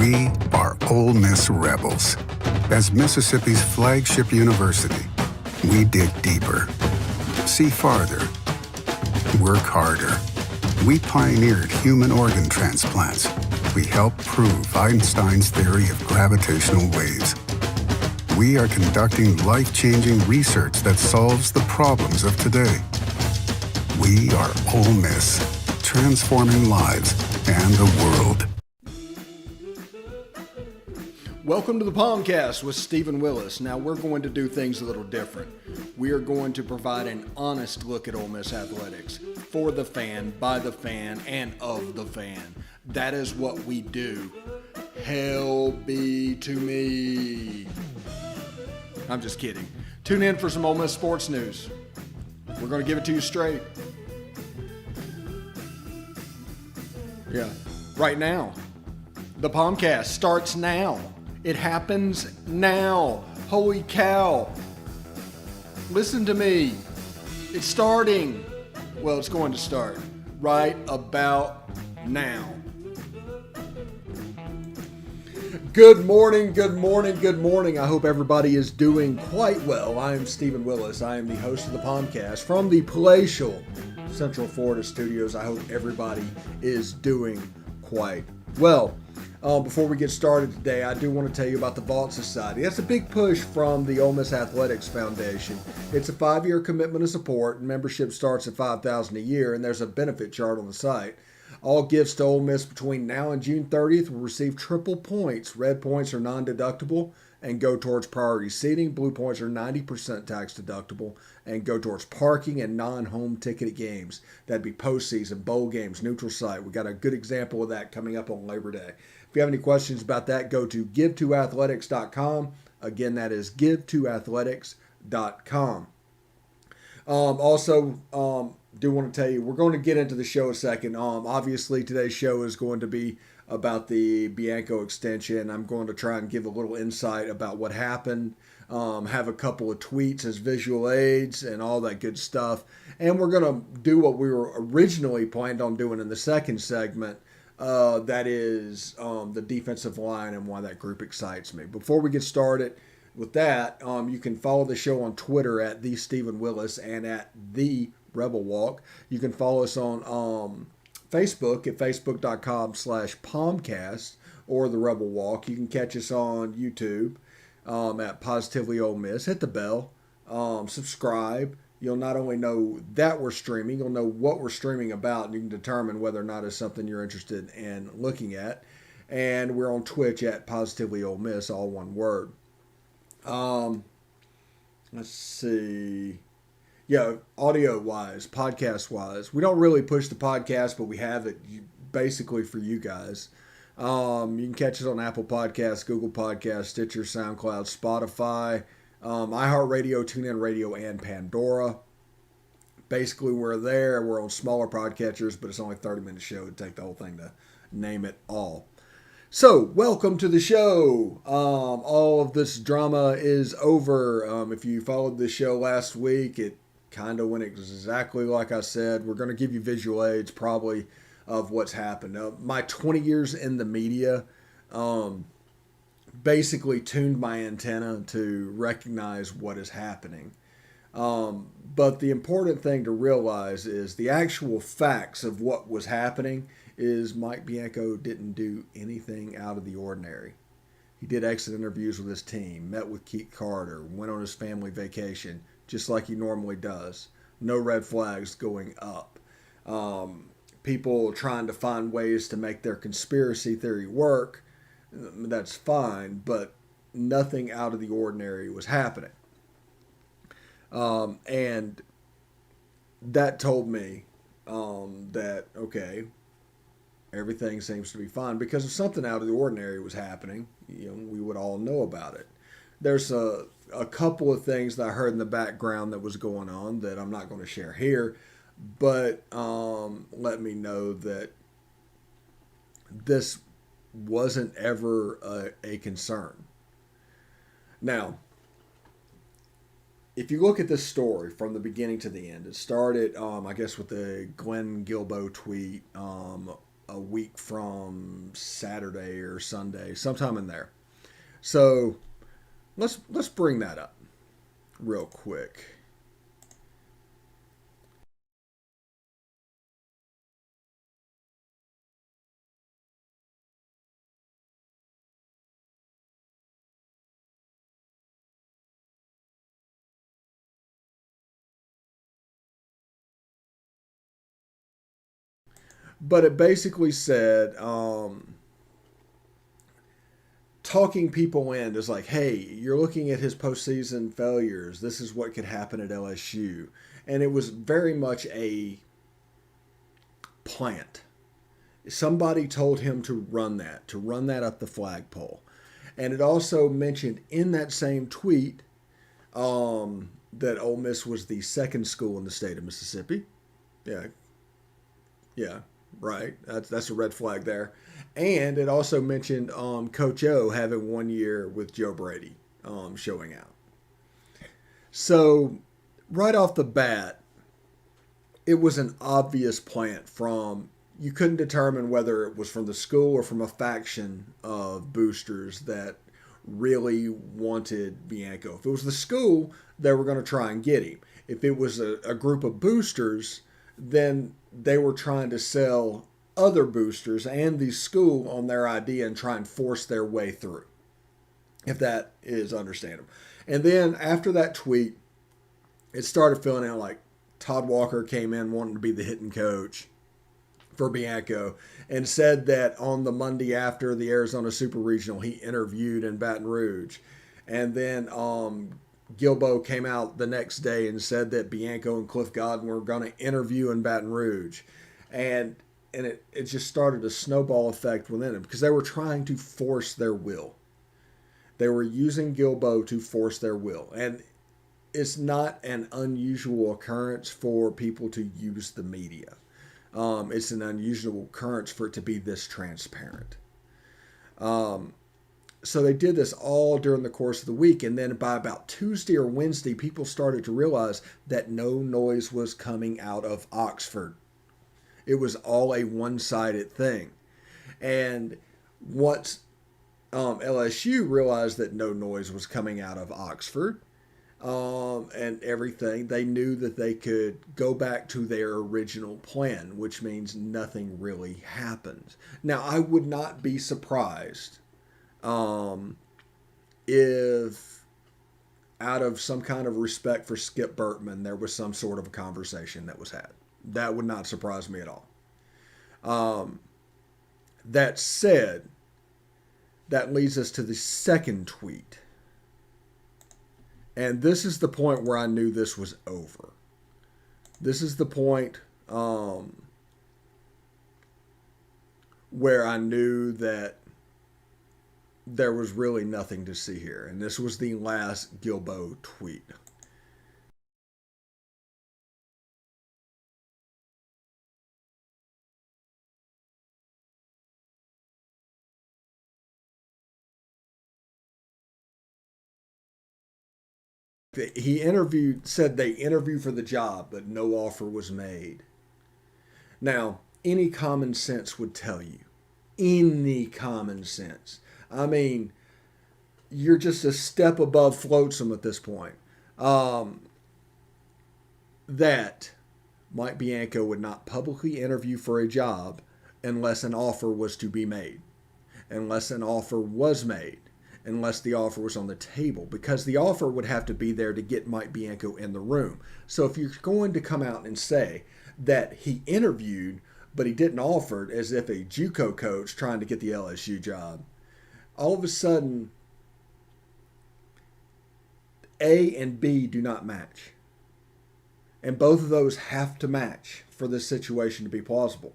We are Ole Miss Rebels. As Mississippi's flagship university, we dig deeper, see farther, work harder. We pioneered human organ transplants. We helped prove Einstein's theory of gravitational waves. We are conducting life-changing research that solves the problems of today. We are Ole Miss, transforming lives and the world. Welcome to the POMcast with Stephen Willis. Now we're going to do things a little different. We are going to provide an honest look at Ole Miss athletics for the fan, by the fan, and of the fan. That is what we do. Hell be to me. I'm just kidding. Tune in for some Ole Miss sports news. We're going to give it to you straight. Yeah, right now. The POMcast starts now. It happens now. Holy cow. Listen to me. It's starting. Well, it's going to start right about now. Good morning, good morning, good morning. I hope everybody is doing quite well. I am Stephen Willis. I am the host of the POMcast from the palatial Central Florida studios. I hope everybody is doing quite well. Before we get started today, I do want to tell you about the Vault Society. That's a big push from the Ole Miss Athletics Foundation. It's a 5-year commitment of support, and membership starts at $5,000 a year, and there's a benefit chart on the site. All gifts to Ole Miss between now and June 30th will receive triple points. Red points are non-deductible and go towards priority seating. Blue points are 90% tax deductible and go towards parking and non-home ticketed games. That'd be postseason, bowl games, neutral site. We got a good example of that coming up on Labor Day. If you have any questions about that, go to give2athletics.com. Again, that is give2athletics.com. Do want to tell you, we're going to get into the show in a second. Obviously, today's show is going to be about the Bianco extension. I'm going to try and give a little insight about what happened, have a couple of tweets as visual aids and all that good stuff. And we're going to do what we were originally planned on doing in the second segment. That is the defensive line and why that group excites me. Before we get started with that, you can follow the show on Twitter at the Stephen Willis and at the Rebel Walk. You can follow us on Facebook at facebook.com/POMcast or the Rebel Walk. You can catch us on YouTube at Positively Ole Miss. Hit the bell, subscribe. You'll not only know that we're streaming, you'll know what we're streaming about, and you can determine whether or not it's something you're interested in looking at. And we're on Twitch at Positively Ole Miss, all one word. Let's see. Yeah, audio-wise, podcast-wise. We don't really push the podcast, but we have it basically for you guys. You can catch us on Apple Podcasts, Google Podcasts, Stitcher, SoundCloud, Spotify, iHeartRadio, TuneIn Radio, and Pandora. Basically, we're there. We're on smaller podcatchers, but it's only a 30-minute show. It'd take the whole thing to name it all. So, welcome to the show. All of this drama is over. If you followed the show last week, it kind of went exactly like I said. We're going to give you visual aids probably of what's happened. My 20 years in the media basically tuned my antenna to recognize what is happening. But the important thing to realize is the actual facts of what was happening is Mike Bianco didn't do anything out of the ordinary. He did exit interviews with his team, met with Keith Carter, went on his family vacation, just like he normally does. No red flags going up. People trying to find ways to make their conspiracy theory work, that's fine, but nothing out of the ordinary was happening. And that told me that, okay, everything seems to be fine, because if something out of the ordinary was happening, we would all know about it. There's a couple of things that I heard in the background that was going on that I'm not going to share here, but let me know that this wasn't ever a concern. Now, if you look at this story from the beginning to the end, it started, I guess, with the Guilbeau tweet a week from Saturday or Sunday, sometime in there. So let's bring that up real quick. But it basically said, talking people in is like, hey, you're looking at his postseason failures. This is what could happen at LSU. And it was very much a plant. Somebody told him to run that up the flagpole. And it also mentioned in that same tweet that Ole Miss was the second school in the state of Mississippi. Yeah, yeah, right. That's a red flag there. And it also mentioned Coach O having 1 year with Joe Brady showing out. So right off the bat, it was an obvious plant from you couldn't determine whether it was from the school or from a faction of boosters that really wanted Bianco. If it was the school, they were going to try and get him. If it was a group of boosters, then they were trying to sell other boosters and the school on their idea and try and force their way through, if that is understandable. And then after that tweet, it started feeling out like Todd Walker came in wanting to be the hitting coach for Bianco and said that on the Monday after the Arizona Super Regional, he interviewed in Baton Rouge. And then Guilbeau came out the next day and said that Bianco and Cliff Godwin were going to interview in Baton Rouge. And it just started a snowball effect within them because they were trying to force their will. They were using Guilbeau to force their will. And it's not an unusual occurrence for people to use the media. It's an unusual occurrence for it to be this transparent. So they did this all during the course of the week. And then by about Tuesday or Wednesday, people started to realize that no noise was coming out of Oxford. It was all a one-sided thing. And once LSU realized that no noise was coming out of Oxford, and everything, they knew that they could go back to their original plan, which means nothing really happened. Now, I would not be surprised if, out of some kind of respect for Skip Bertman, there was some sort of a conversation that was had. That would not surprise me at all. That said, that leads us to the second tweet. And this is the point where I knew this was over. This is the point where I knew that there was really nothing to see here. And this was the last Guilbeau tweet. He said they interviewed for the job, but no offer was made. Now, any common sense would tell you, any common sense. I mean, you're just a step above flotsam at this point. That Mike Bianco would not publicly interview for a job unless an offer was to be made, unless an offer was made, unless the offer was on the table, because the offer would have to be there to get Mike Bianco in the room. So if you're going to come out and say that he interviewed, but he didn't offer it, as if a JUCO coach trying to get the LSU job, all of a sudden, A and B do not match. And both of those have to match for this situation to be plausible.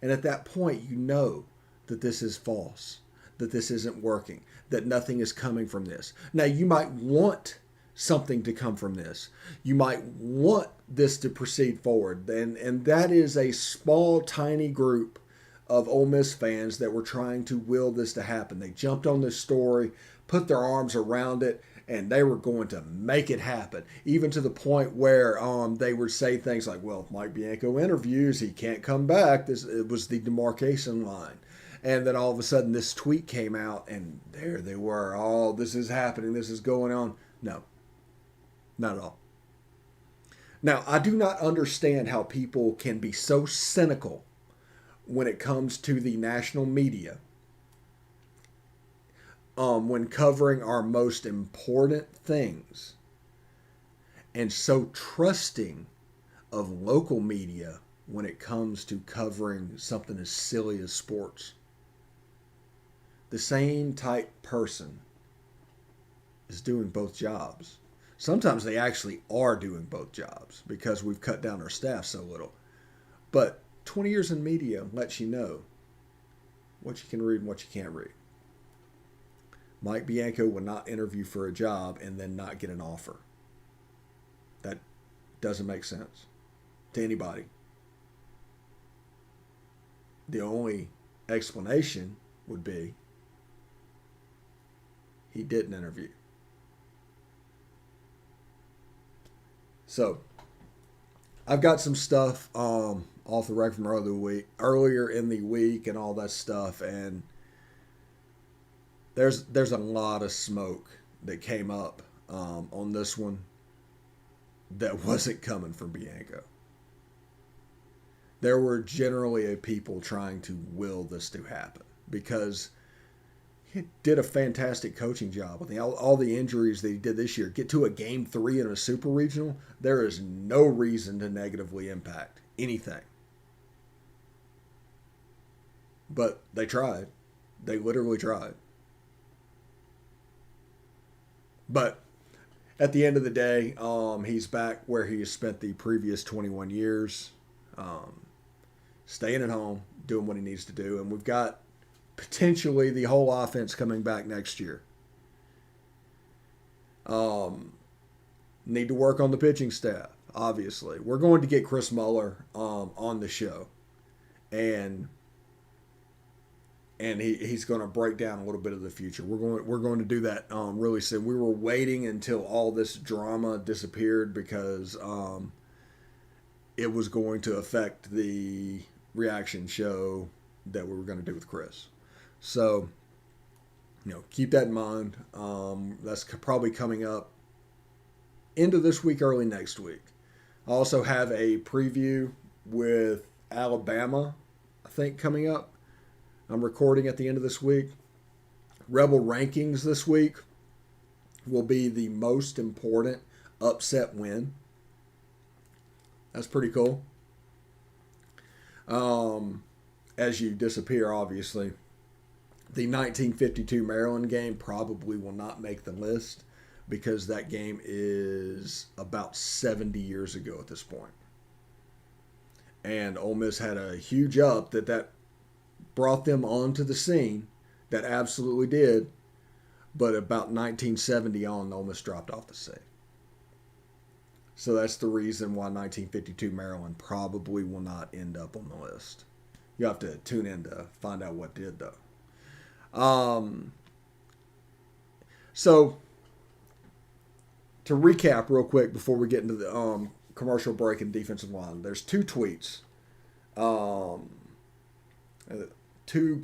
And at that point, you know that this is false, that this isn't working, that nothing is coming from this. Now, you might want something to come from this. You might want this to proceed forward. And that is a small, tiny group of Ole Miss fans that were trying to will this to happen. They jumped on this story, put their arms around it, and they were going to make it happen, even to the point where they would say things like, well, if Mike Bianco interviews, he can't come back. It was the demarcation line. And then all of a sudden this tweet came out, and there they were. Oh, this is happening. This is going on. No, not at all. Now, I do not understand how people can be so cynical when it comes to the national media when covering our most important things, and so trusting of local media when it comes to covering something as silly as sports. The same type person is doing both jobs. Sometimes they actually are doing both jobs because we've cut down our staff so little. But 20 years in media lets you know what you can read and what you can't read. Mike Bianco would not interview for a job and then not get an offer. That doesn't make sense to anybody. The only explanation would be he didn't interview. So, I've got some stuff off the record from earlier in the week and all that stuff, and there's a lot of smoke that came up on this one that wasn't coming from Bianco. There were generally people trying to will this to happen because he did a fantastic coaching job with all the injuries that he did this year. Get to a game 3 in a super regional, there is no reason to negatively impact anything. But they tried. They literally tried. But at the end of the day, he's back where he has spent the previous 21 years, staying at home, doing what he needs to do. And we've got potentially the whole offense coming back next year. Need to work on the pitching staff, obviously. We're going to get Chris Muller on the show. And he's going to break down a little bit of the future. We're going to do that really soon. We were waiting until all this drama disappeared because it was going to affect the reaction show that we were going to do with Chris. So, keep that in mind. That's probably coming up end of this week, early next week. I also have a preview with Alabama, I think, coming up. I'm recording at the end of this week. Rebel rankings this week will be the most important upset win. That's pretty cool. As you disappear, obviously, the 1952 Maryland game probably will not make the list because that game is about 70 years ago at this point. And Ole Miss had a huge up that brought them onto the scene. That absolutely did. But about 1970 on, Ole Miss dropped off the scene. So that's the reason why 1952 Maryland probably will not end up on the list. You have to tune in to find out what did, though. So, to recap real quick before we get into the commercial break and defensive line, there's 2 tweets. Two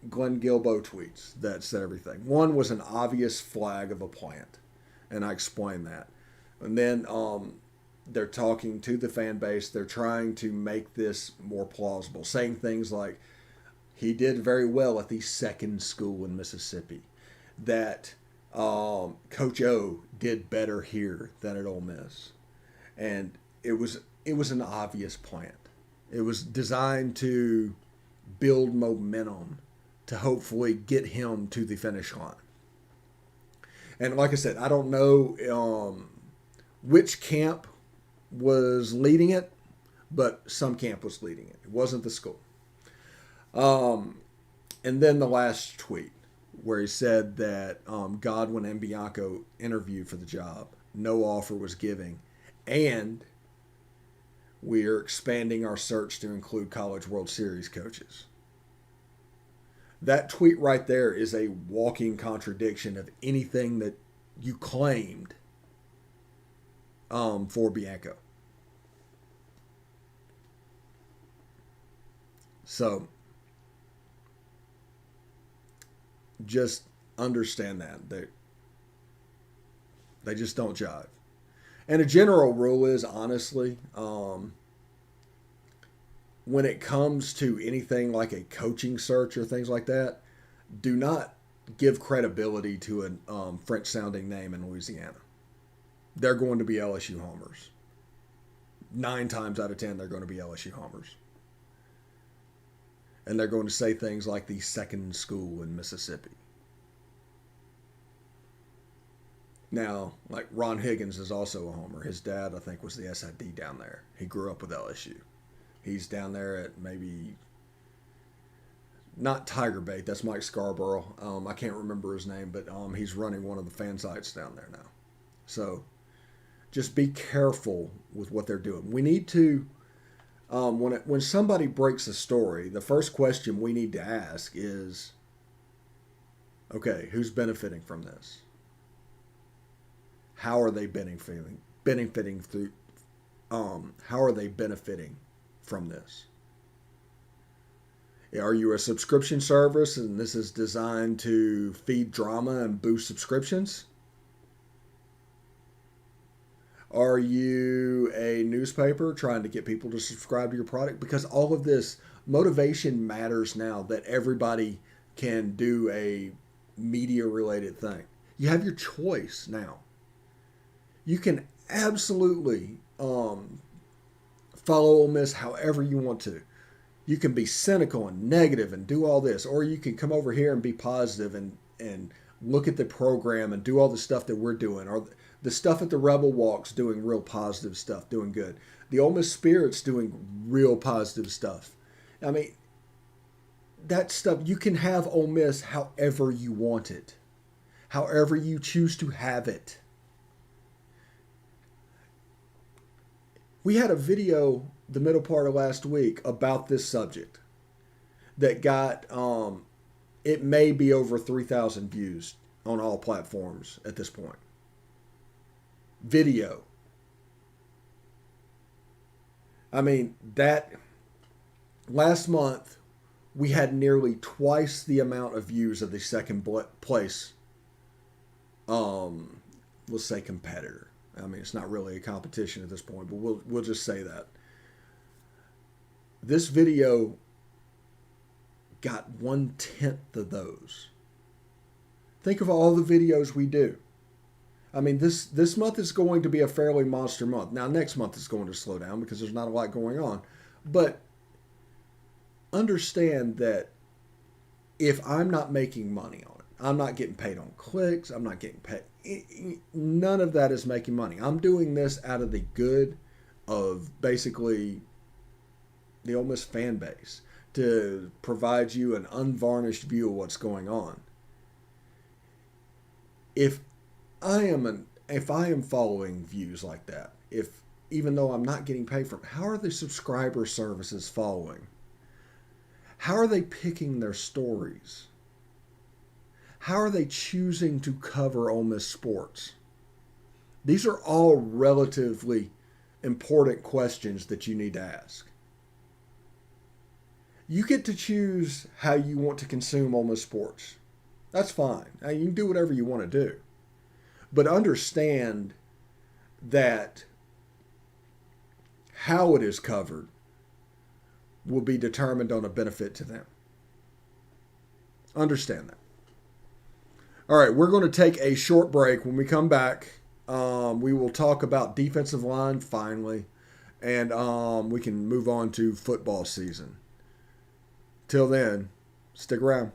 Glenn Guilbeau tweets that said everything. One was an obvious flag of a plant, and I explained that. And then they're talking to the fan base. They're trying to make this more plausible, saying things like, he did very well at the second school in Mississippi, that Coach O did better here than at Ole Miss. And it was an obvious plant. It was designed to build momentum to hopefully get him to the finish line. And like I said, I don't know which camp was leading it, but some camp was leading it. It wasn't the school. And then the last tweet where he said that Godwin and Bianco interviewed for the job. No offer was given. And we are expanding our search to include College World Series coaches. That tweet right there is a walking contradiction of anything that you claimed for Bianco. So just understand that they just don't jive. And a general rule is, honestly, when it comes to anything like a coaching search or things like that, do not give credibility to a French-sounding name in Louisiana. They're going to be LSU homers. 9 times out of 10, they're going to be LSU homers. And they're going to say things like the second school in Mississippi. Now, like Ron Higgins is also a homer. His dad, I think, was the SID down there. He grew up with LSU. He's down there at maybe, not Tiger Bait, that's Mike Scarborough. I can't remember his name, but he's running one of the fan sites down there now. So just be careful with what they're doing. We need to, when somebody breaks a story, the first question we need to ask is, okay, who's benefiting from this? How are they benefiting through? How are they benefiting from this? Are you a subscription service and this is designed to feed drama and boost subscriptions? Are you a newspaper trying to get people to subscribe to your product? Because all of this motivation matters now that everybody can do a media related thing. You have your choice now. You can absolutely follow Ole Miss however you want to. You can be cynical and negative and do all this, or you can come over here and be positive and look at the program and do all the stuff that we're doing, or the stuff at the Rebel Walks doing real positive stuff, doing good. The Ole Miss Spirit's doing real positive stuff. I mean, that stuff, you can have Ole Miss however you want it, however you choose to have it. We had a video the middle part of last week about this subject that got, it may be over 3,000 views on all platforms at this point. Video. I mean, that last month we had nearly twice the amount of views of the second place, let's say competitor. I mean, it's not really a competition at this point, but we'll just say that. This video got 1/10 of those. Think of all the videos we do. I mean, this month is going to be a fairly monster month. Now, next month is going to slow down because there's not a lot going on. But understand that if I'm not making money on it, I'm not getting paid on clicks, I'm not getting paid. None of that is making money. I'm doing this out of the good of basically the Ole Miss fan base to provide you an unvarnished view of what's going on. If I am following views like that, even though I'm not getting paid for it, how are the subscriber services following? How are they picking their stories? How are they choosing to cover Ole Miss sports? These are all relatively important questions that you need to ask. You get to choose how you want to consume Ole Miss sports. That's fine. Now, you can do whatever you want to do. But understand that how it is covered will be determined on a benefit to them. Understand that. All right, we're going to take a short break. When we come back, we will talk about defensive line finally, and we can move on to football season. Till then, stick around.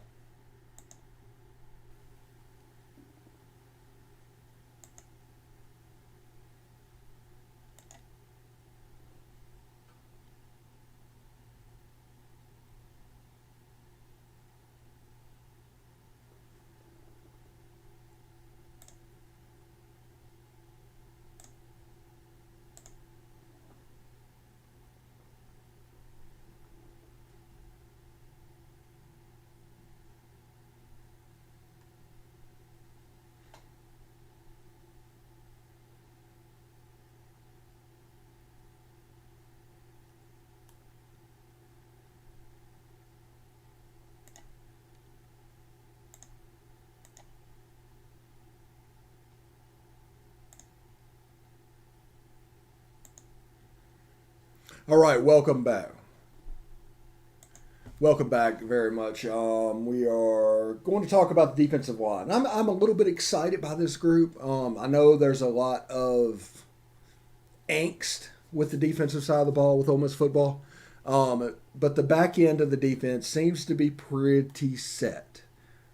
All right, welcome back. Welcome back very much. We are going to talk about the defensive line. I'm a little bit excited by this group. I know there's a lot of angst with the defensive side of the ball with Ole Miss football, but the back end of the defense seems to be pretty set.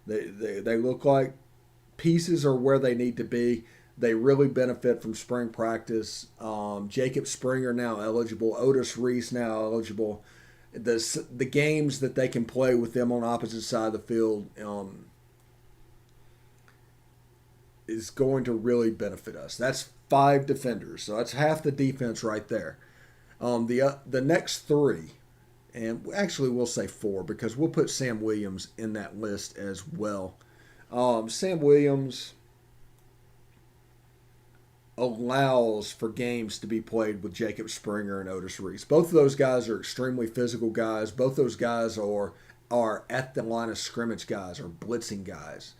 They look like pieces are where they need to be. They really benefit from spring practice. Jacob Springer now eligible. Otis Reese now eligible. The games that they can play with them on opposite side of the field is going to really benefit us. That's 5 defenders, so that's half the defense right there. The next 3, and actually we'll say 4 because we'll put Sam Williams in that list as well. Sam Williams allows for games to be played with Jacob Springer and Otis Reese. Both of those guys are extremely physical guys. Both those guys are at the line of scrimmage guys or blitzing guys.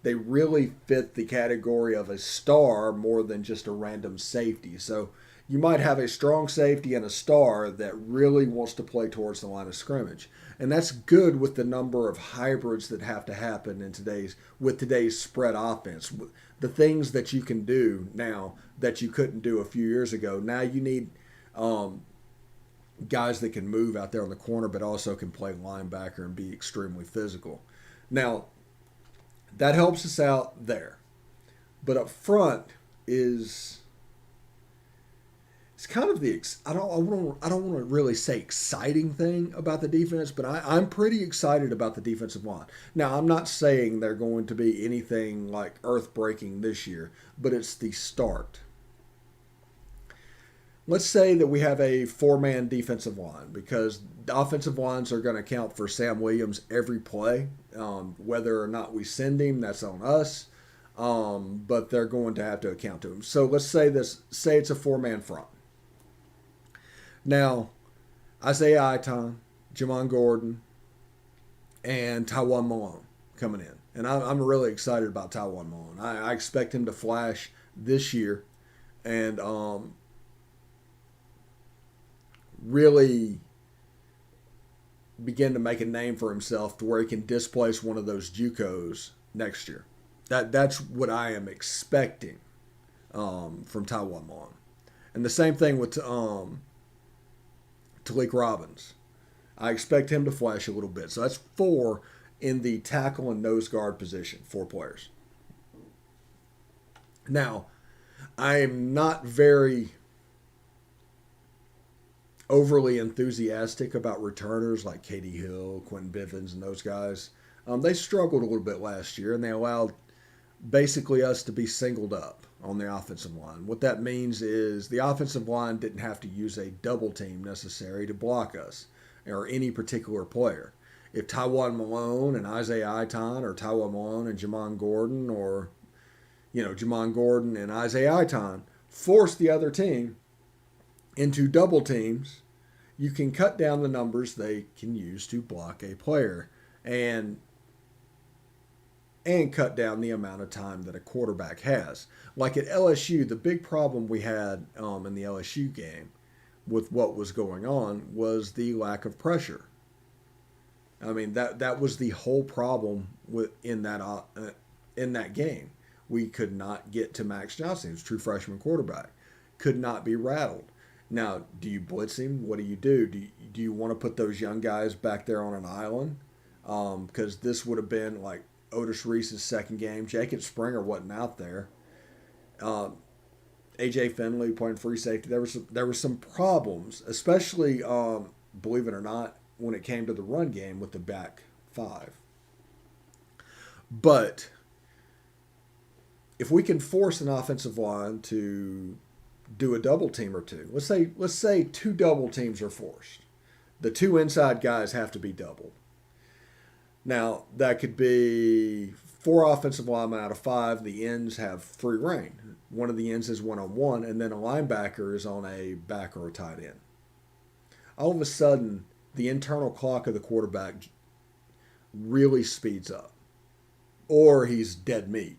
They really fit the category of a star more than just a random safety. So you might have a strong safety and a star that really wants to play towards the line of scrimmage. And that's good with the number of hybrids that have to happen in today's spread offense. The things that you can do now that you couldn't do a few years ago. Now you need guys that can move out there on the corner but also can play linebacker and be extremely physical. Now, that helps us out there. But up front is... It's kind of I don't want to really say exciting thing about the defense, but I'm pretty excited about the defensive line. Now, I'm not saying they're going to be anything like earth-breaking this year, but it's the start. Let's say that we have a 4-man defensive line because the offensive lines are going to count for Sam Williams every play. Whether or not we send him, that's on us, but they're going to have to account to him. So let's say it's a 4-man front. Now, Isaiah Aiton, Jamon Gordon, and Tywan Malone coming in. And I'm really excited about Tywan Malone. I expect him to flash this year and really begin to make a name for himself to where he can displace one of those JUCOs next year. That's what I am expecting from Tywan Malone. And the same thing with Talik Robbins. I expect him to flash a little bit. So that's 4 in the tackle and nose guard position, 4 players. Now, I am not very overly enthusiastic about returners like Katie Hill, Quentin Bivens, and those guys. They struggled a little bit last year, and they allowed basically us to be singled up on the offensive line. What that means is the offensive line didn't have to use a double team necessary to block us or any particular player. If Tywan Malone and Isaiah Aiton or Tywan Malone and Jamon Gordon or Jamon Gordon and Isaiah Aiton force the other team into double teams, you can cut down the numbers they can use to block a player and cut down the amount of time that a quarterback has. Like at LSU, the big problem we had in the LSU game with what was going on was the lack of pressure. I mean, that was the whole problem in that game. We could not get to Max Johnson, who's a true freshman quarterback. Could not be rattled. Now, do you blitz him? What do you do? Do you want to put those young guys back there on an island? Because this would have been like Otis Reese's second game. Jacob Springer wasn't out there. AJ Finley playing free safety. There were some problems, especially believe it or not, when it came to the run game with the back 5. But if we can force an offensive line to do a double team or two, let's say 2 double teams are forced. The 2 inside guys have to be doubled. Now, that could be 4 offensive linemen out of 5. The ends have free reign. One of the ends is one-on-one, and then a linebacker is on a back or a tight end. All of a sudden, the internal clock of the quarterback really speeds up. Or he's dead meat,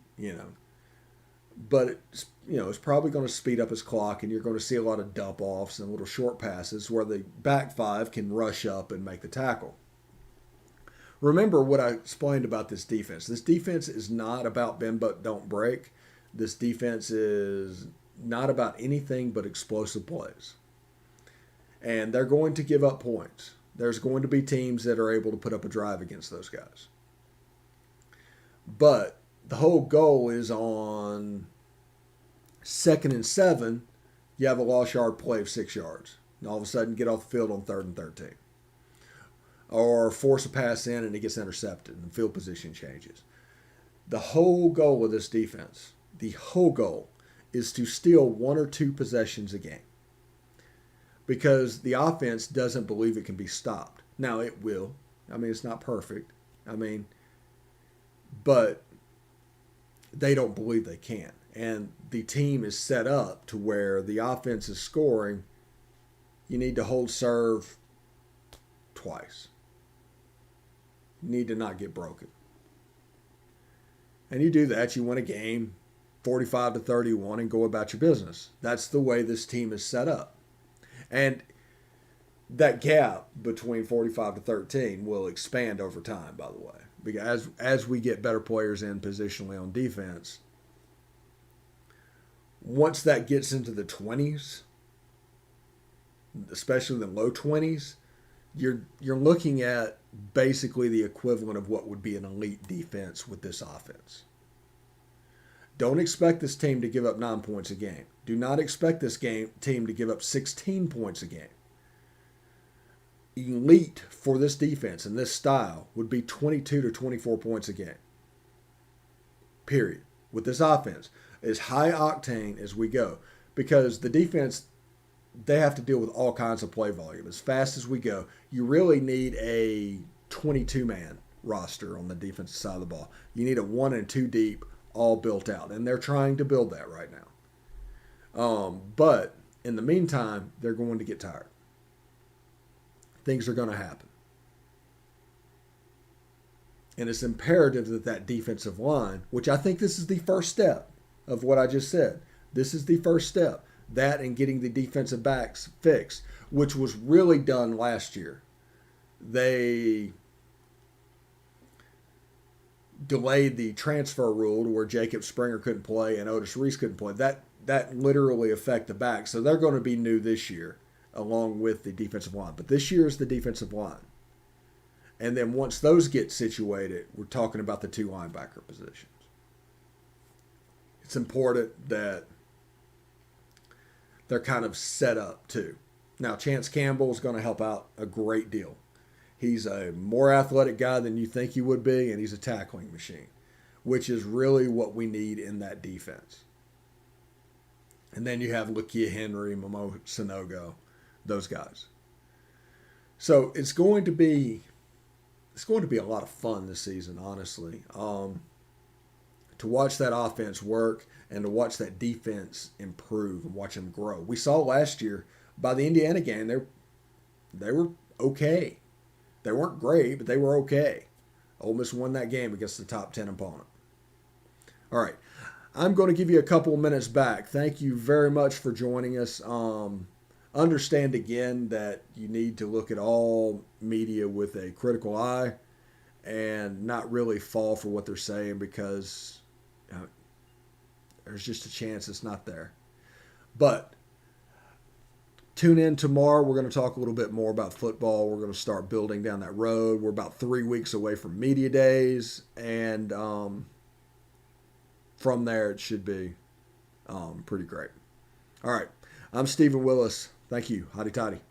but it's probably going to speed up his clock, and you're going to see a lot of dump offs and little short passes where the back five can rush up and make the tackle. Remember what I explained about this defense. This defense is not about bend but don't break. This defense is not about anything but explosive plays. And they're going to give up points. There's going to be teams that are able to put up a drive against those guys. But the whole goal is on 2nd and 7, you have a lost yard play of 6 yards. And all of a sudden get off the field on 3rd and 13. Or force a pass in and it gets intercepted and field position changes. The whole goal of this defense, the whole goal is to steal 1 or 2 possessions a game. Because the offense doesn't believe it can be stopped. Now it will. I mean, it's not perfect. But they don't believe they can. And the team is set up to where the offense is scoring. You need to hold serve twice. You need to not get broken. And you do that, you win a game 45-31 and go about your business. That's the way this team is set up. And that gap between 45-13 will expand over time, by the way. Because as we get better players in positionally on defense, once that gets into the 20s, especially the low 20s, you're looking at basically the equivalent of what would be an elite defense with this offense. Don't expect this team to give up 9 points a game. Do not expect this team to give up 16 points a game. Elite for this defense and this style would be 22 to 24 points a game. Period. With this offense, as high octane as we go. Because the defense, they have to deal with all kinds of play volume. As fast as we go, you really need a 22-man roster on the defensive side of the ball. You need a 1 and 2 deep, all built out. And they're trying to build that right now. But in the meantime, they're going to get tired. Things are going to happen. And it's imperative that that defensive line, which I think this is the first step of what I just said. This is the first step. That and getting the defensive backs fixed, which was really done last year. They delayed the transfer rule to where Jacob Springer couldn't play and Otis Reese couldn't play. That literally affected the back. So they're going to be new this year along with the defensive line. But this year is the defensive line. And then once those get situated, we're talking about the 2 linebacker positions. It's important that they're kind of set up too. Now, Chance Campbell is going to help out a great deal. He's a more athletic guy than you think he would be, and he's a tackling machine, which is really what we need in that defense. And then you have Lakia Henry, Momo Sanogo, those guys. So it's going to be a lot of fun this season, honestly. To watch that offense work and to watch that defense improve and watch them grow. We saw last year by the Indiana game, they were okay. They weren't great, but they were okay. Ole Miss won that game against the top 10 opponent. All right. I'm going to give you a couple of minutes back. Thank you very much for joining us. Understand again that you need to look at all media with a critical eye and not really fall for what they're saying because there's just a chance it's not there. But tune in tomorrow. We're going to talk a little bit more about football. We're going to start building down that road. We're about 3 weeks away from media days. And from there, it should be pretty great. All right. I'm Stephen Willis. Thank you. Hotty toddy.